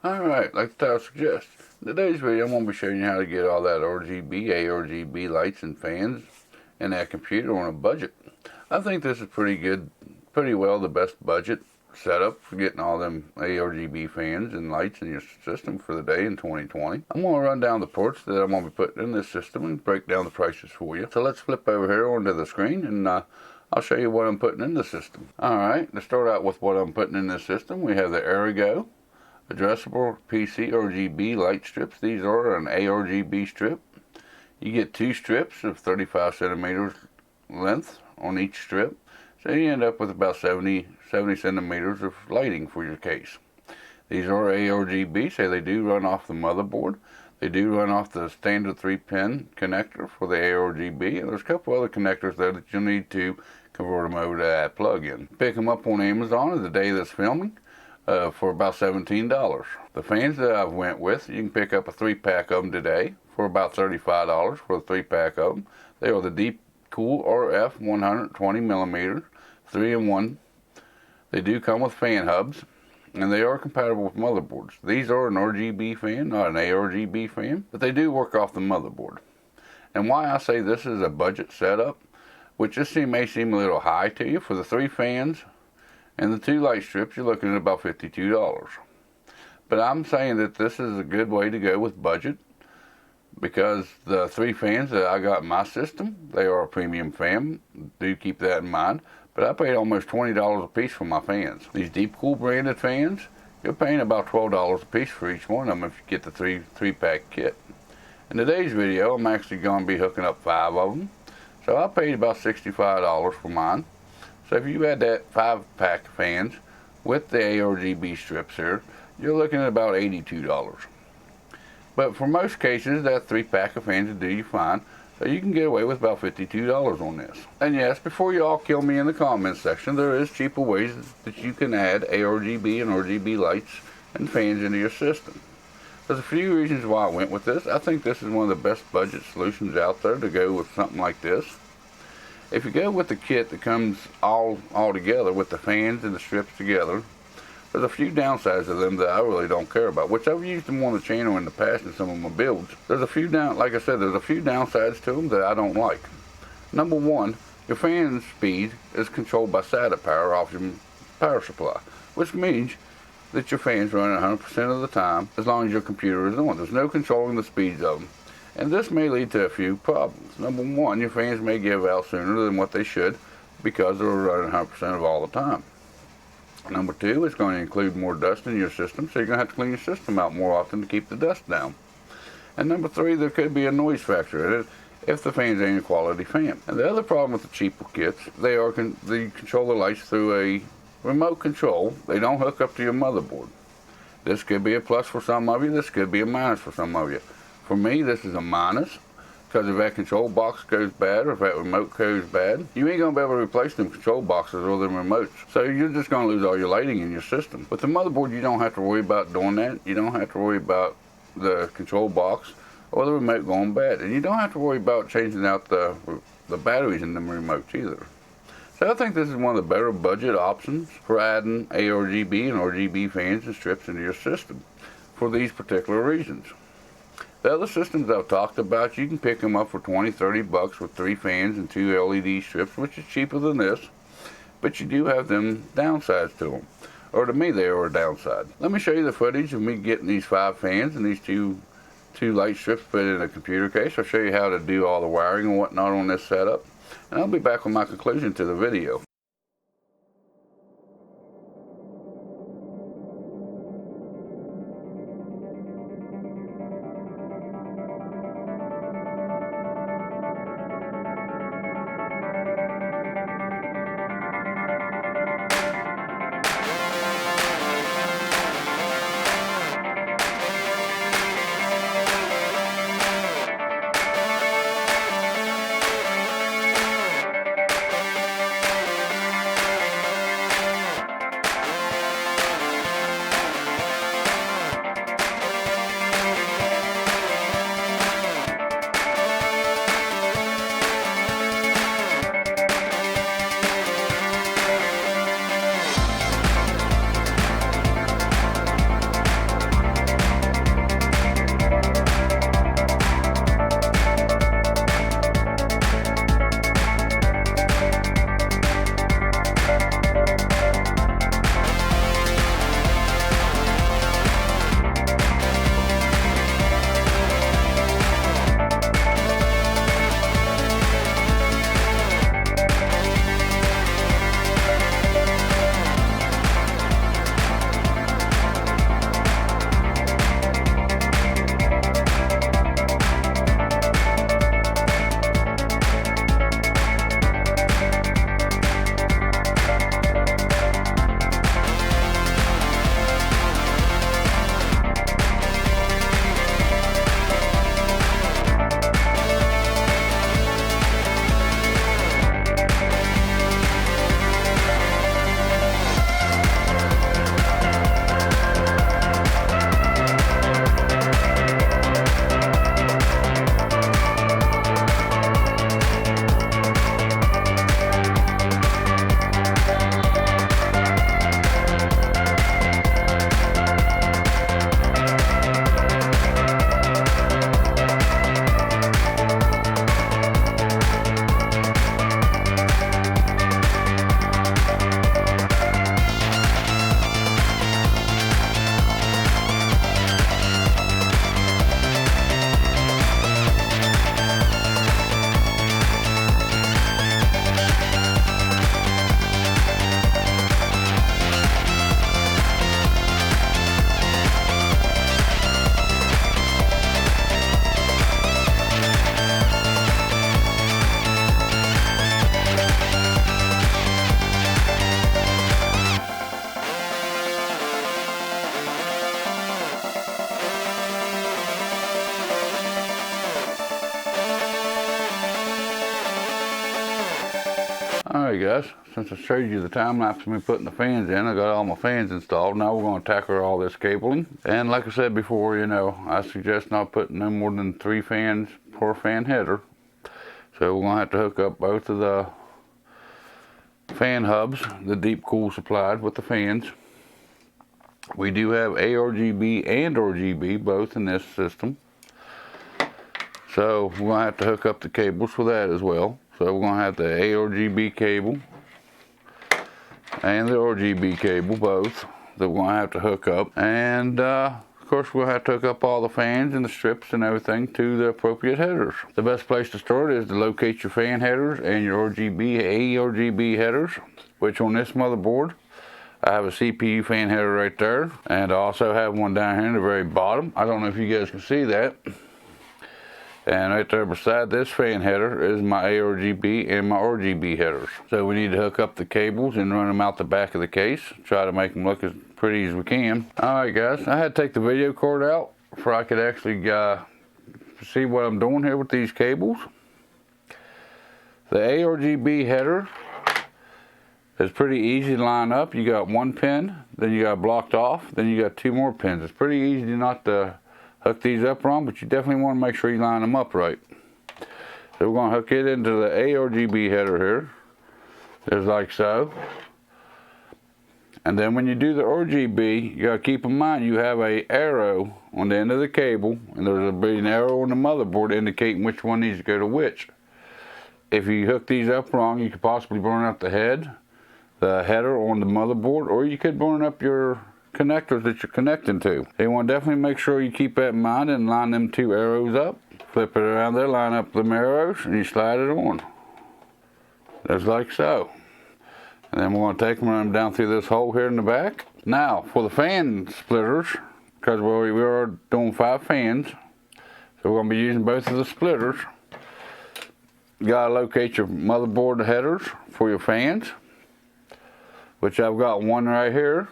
Alright, like the title suggests, in today's video I'm going to be showing you how to get all that RGB, ARGB lights and fans in that computer on a budget. I think this is pretty good, pretty well the best budget setup for getting all them ARGB fans and lights in your system for the day in 2020. I'm going to run down the ports that I'm going to be putting in this system and break down the prices for you. So let's flip over here onto the screen and I'll show you what I'm putting in the system. Alright, to start out with what I'm putting in this system, we have the Airgoo addressable PC RGB light strips. These are an ARGB strip. You get 2 strips of 35 centimeters length on each strip, so you end up with about 70 centimeters of lighting for your case. These are ARGB, so they do run off the motherboard. They do run off the standard 3-pin connector for the ARGB, and there's a couple other connectors there that you'll need to convert them over to that plug-in. Pick them up on Amazon the day that's filming. For about $17. The fans that I've went with, you can pick up a 3-pack of them today for about $35 for a 3-pack of them. They are the Deepcool RF 120 millimeters, 3-in-1. They do come with fan hubs, and they are compatible with motherboards. These are an RGB fan, not an ARGB fan, but they do work off the motherboard. And why I say this is a budget setup, which this may seem a little high to you, for the 3 fans and the 2 light strips, you're looking at about $52. But I'm saying that this is a good way to go with budget because the 3 fans that I got in my system, they are a premium fan. Do keep that in mind. But I paid almost $20 a piece for my fans. These Deepcool branded fans, you're paying about $12 a piece for each one of them if you get the 3-pack kit. In today's video, I'm actually going to be hooking up 5 of them. So I paid about $65 for mine. So if you add that 5-pack fans with the ARGB strips here, you're looking at about $82. But for most cases, that 3-pack of fans will do you fine. So you can get away with about $52 on this. And yes, before you all kill me in the comments section, there is cheaper ways that you can add ARGB and RGB lights and fans into your system. There's a few reasons why I went with this. I think this is one of the best budget solutions out there to go with something like this. If you go with the kit that comes all together with the fans and the strips together, there's a few downsides of them that I really don't care about, which I've used them on the channel in the past in some of my builds. There's a few like I said, there's a few downsides to them that I don't like. Number one, your fan speed is controlled by SATA power off your power supply, which means that your fans run 100% of the time as long as your computer is on. There's no controlling the speeds of them. And this may lead to a few problems. Number one, your fans may give out sooner than what they should because they're running 100% of all the time. Number two, it's going to include more dust in your system, so you're going to have to clean your system out more often to keep the dust down. And number three, there could be a noise factor if the fan's ain't a quality fan. And the other problem with the cheaper kits, they control the lights through a remote control. They don't hook up to your motherboard. This could be a plus for some of you, this could be a minus for some of you. For me, this is a minus, because if that control box goes bad or if that remote goes bad, you ain't going to be able to replace them control boxes or them remotes. So you're just going to lose all your lighting in your system. With the motherboard, you don't have to worry about doing that. You don't have to worry about the control box or the remote going bad. And you don't have to worry about changing out the batteries in them remotes either. So I think this is one of the better budget options for adding ARGB and RGB fans and strips into your system for these particular reasons. The other systems I've talked about, you can pick them up for $20-30 with 3 fans and 2 LED strips, which is cheaper than this, but you do have them downsides to them. Or to me, they are a downside. Let me show you the footage of me getting these 5 fans and these two light strips put in a computer case. I'll show you how to do all the wiring and whatnot on this setup, and I'll be back with my conclusion to the video. Alright guys, since I showed you the time lapse of me putting the fans in, I got all my fans installed. Now we're going to tackle all this cabling. And like I said before, you know, I suggest not putting no more than 3 fans per fan header. So we're going to have to hook up both of the fan hubs, the Deepcool supplied with the fans. We do have ARGB and RGB both in this system. So we're going to have to hook up the cables for that as well. So we're going to have the ARGB cable and the RGB cable both that we're going to have to hook up. And of course we'll have to hook up all the fans and the strips and everything to the appropriate headers. The best place to start is to locate your fan headers and your RGB, ARGB headers, which on this motherboard I have a CPU fan header right there, and I also have one down here in the very bottom. I don't know if you guys can see that. And right there beside this fan header is my ARGB and my RGB headers. So we need to hook up the cables and run them out the back of the case. Try to make them look as pretty as we can. Alright guys, I had to take the video cord out before I could actually see what I'm doing here with these cables. The ARGB header is pretty easy to line up. You got 1 pin, then you got blocked off, then you got 2 more pins. It's pretty easy not to hook these up wrong, but you definitely want to make sure you line them up right. So we're going to hook it into the ARGB header here, just like so. And then when you do the RGB, you got to keep in mind you have a arrow on the end of the cable, and there's an arrow on the motherboard indicating which one needs to go to which. If you hook these up wrong, you could possibly burn up the header on the motherboard, or you could burn up your connectors that you're connecting to. You want to definitely make sure you keep that in mind and line them 2 arrows up. Flip it around there, line up them arrows, and you slide it on. Just like so. And then we're going to take them and run them down through this hole here in the back. Now, for the fan splitters, because we are doing 5 fans, so we're going to be using both of the splitters. You got to locate your motherboard headers for your fans, which I've got one right here.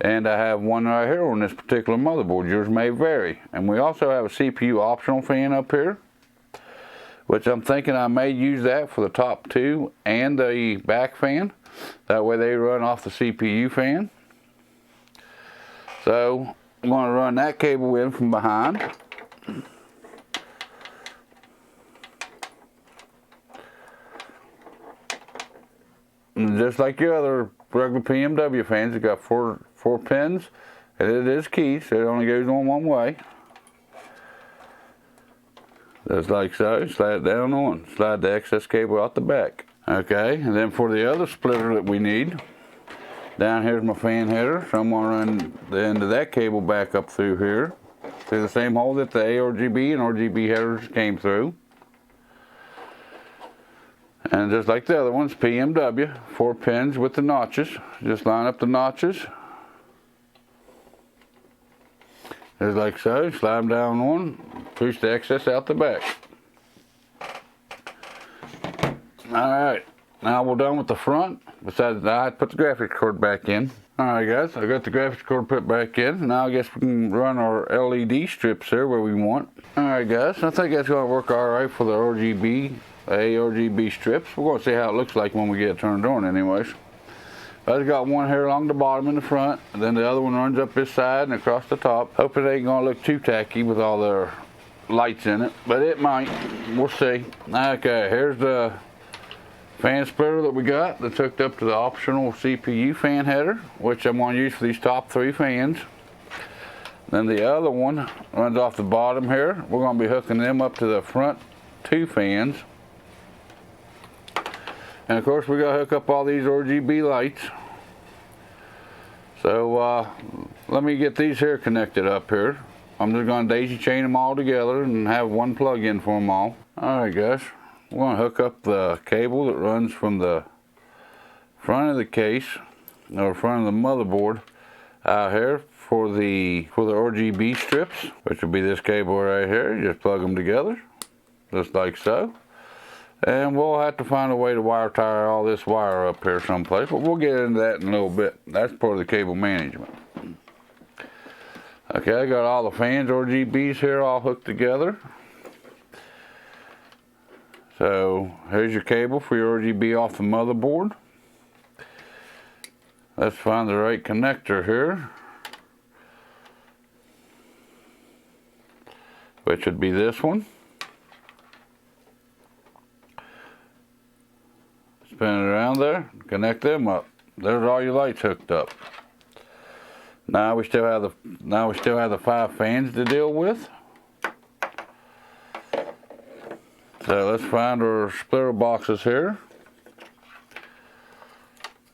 And I have one right here on this particular motherboard. Yours may vary. And we also have a CPU optional fan up here, which I'm thinking I may use that for the top 2 and the back fan. That way they run off the CPU fan. So I'm going to run that cable in from behind. And just like your other regular PMW fans, it got four pins, and it is key, so it only goes on one way. Just like so. Slide it down on. Slide the excess cable out the back. Okay, and then for the other splitter that we need, down here's my fan header, so I'm going to run the end of that cable back up through here, through the same hole that the ARGB and RGB headers came through. And just like the other ones, PMW, 4 pins with the notches. Just line up the notches. Just like so, slide them down on, push the excess out the back. Alright, now we're done with the front. Besides that, I had to put the graphics card back in. Alright guys, I got the graphics card put back in. Now I guess we can run our LED strips there where we want. Alright guys, I think that's going to work alright for the RGB, ARGB strips. We're going to see how it looks like when we get it turned on anyways. I've got one here along the bottom in the front, and then the other one runs up this side and across the top. Hope it ain't going to look too tacky with all their lights in it, but it might. We'll see. Okay, here's the fan splitter that we got that's hooked up to the optional CPU fan header, which I'm going to use for these top 3 fans. Then the other one runs off the bottom here. We're going to be hooking them up to the front 2 fans. And of course we got to hook up all these RGB lights. So let me get these here connected up here. I'm just going to daisy chain them all together and have one plug in for them all. Alright guys, we're going to hook up the cable that runs from the front of the case, or front of the motherboard, out here for the RGB strips, which will be this cable right here. You just plug them together, just like so. And we'll have to find a way to wire tie all this wire up here someplace, but we'll get into that in a little bit. That's part of the cable management. Okay, I got all the fans, RGBs here all hooked together. So here's your cable for your RGB off the motherboard. Let's find the right connector here, which would be this one. Spin it around there, connect them up. There's all your lights hooked up. Now we still have the 5 fans to deal with. So let's find our splitter boxes here.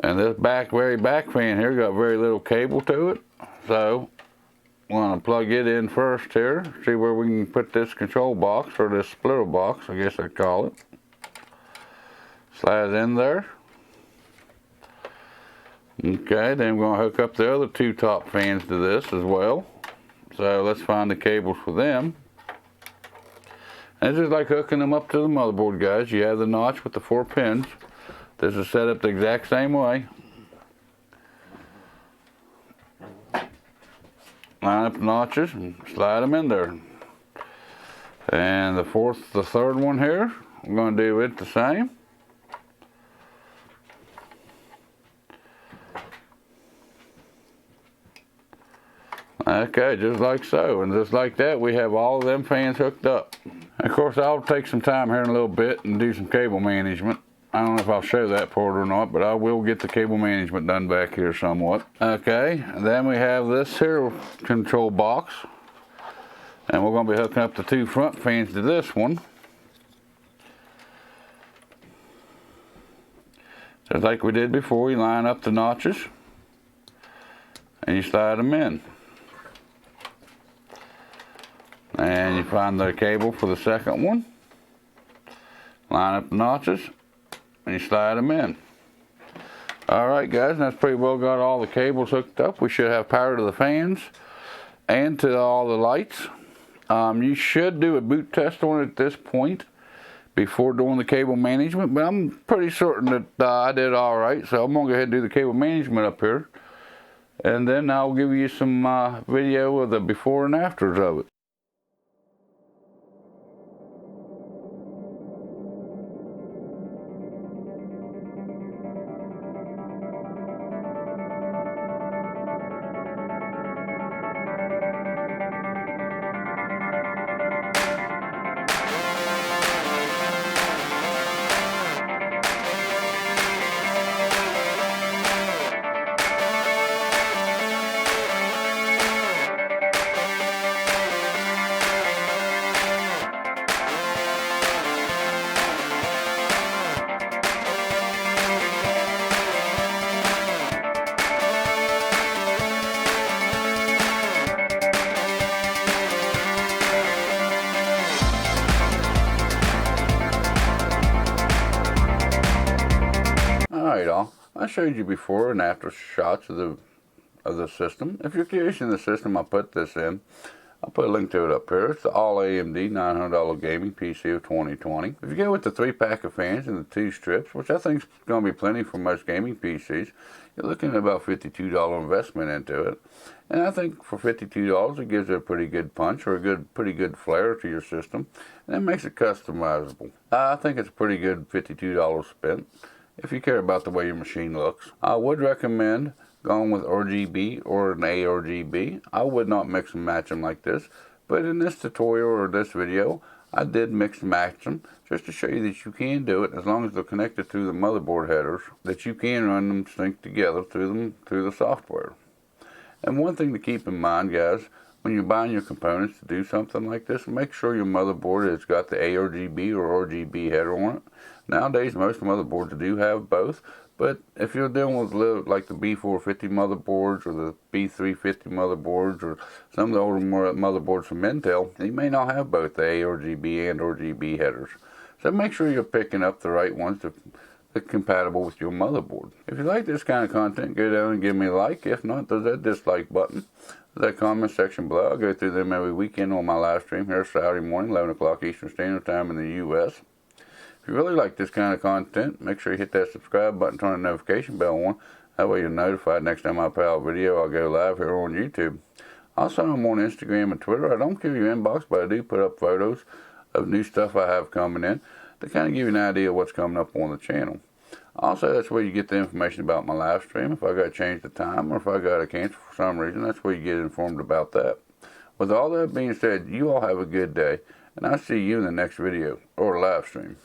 And this very back fan here got very little cable to it. So I'm gonna plug it in first here, see where we can put this control box, or this splitter box, I guess I'd call it. Slide it in there. Okay, then we're gonna hook up the other 2 top fans to this as well. So let's find the cables for them. And it's just like hooking them up to the motherboard, guys. You have the notch with the 4 pins. This is set up the exact same way. Line up the notches and slide them in there. And the third one here, we're going to do it the same. Okay, just like so. And just like that, we have all of them fans hooked up. Of course, I'll take some time here in a little bit and do some cable management. I don't know if I'll show that part or not, but I will get the cable management done back here somewhat. Okay, and then we have this here control box. And we're going to be hooking up the 2 front fans to this one. Just like we did before, you line up the notches and you slide them in. And you find the cable for the second one. Line up the notches and you slide them in. Alright guys, that's pretty well got all the cables hooked up. We should have power to the fans and to all the lights. You should do a boot test on it at this point before doing the cable management, but I'm pretty certain that I did alright, so I'm going to go ahead and do the cable management up here. And then I'll give you some video of the before and afters of it. Alright all, I showed you before and after shots of the system. If you're curious in the system I put this in, I'll put a link to it up here. It's the all AMD $900 gaming PC of 2020. If you go with the 3-pack of fans and the 2 strips, which I think is going to be plenty for most gaming PCs, you're looking at about $52 investment into it. And I think for $52 it gives it a pretty good punch, or a pretty good flare to your system, and it makes it customizable. I think it's a pretty good $52 spent if you care about the way your machine looks. I would recommend going with RGB or an ARGB. I would not mix and match them like this, but in this tutorial or this video I did mix and match them just to show you that you can do it as long as they're connected to the motherboard headers, that you can run them synced together through the software. And one thing to keep in mind, guys, when you're buying your components to do something like this, make sure your motherboard has got the ARGB or RGB header on it. Nowadays most motherboards do have both, but if you're dealing with like the B450 motherboards or the B350 motherboards or some of the older motherboards from Intel, you may not have both the ARGB and RGB headers. So make sure you're picking up the right ones that are compatible with your motherboard. If you like this kind of content, go down and give me a like. If not, there's that dislike button. There's that comment section below. I'll go through them every weekend on my live stream here Saturday morning, 11 o'clock Eastern Standard Time in the U.S. If you really like this kind of content, make sure you hit that subscribe button, turn the notification bell on. That way you're notified next time I put out a video. I'll go live here on YouTube. Also, I'm on Instagram and Twitter. I don't kill your inbox, but I do put up photos of new stuff I have coming in. to kind of give you an idea of what's coming up on the channel. Also, that's where you get the information about my live stream. If I got to change the time or if I got to cancel for some reason, that's where you get informed about that. With all that being said, you all have a good day, and I'll see you in the next video or live stream.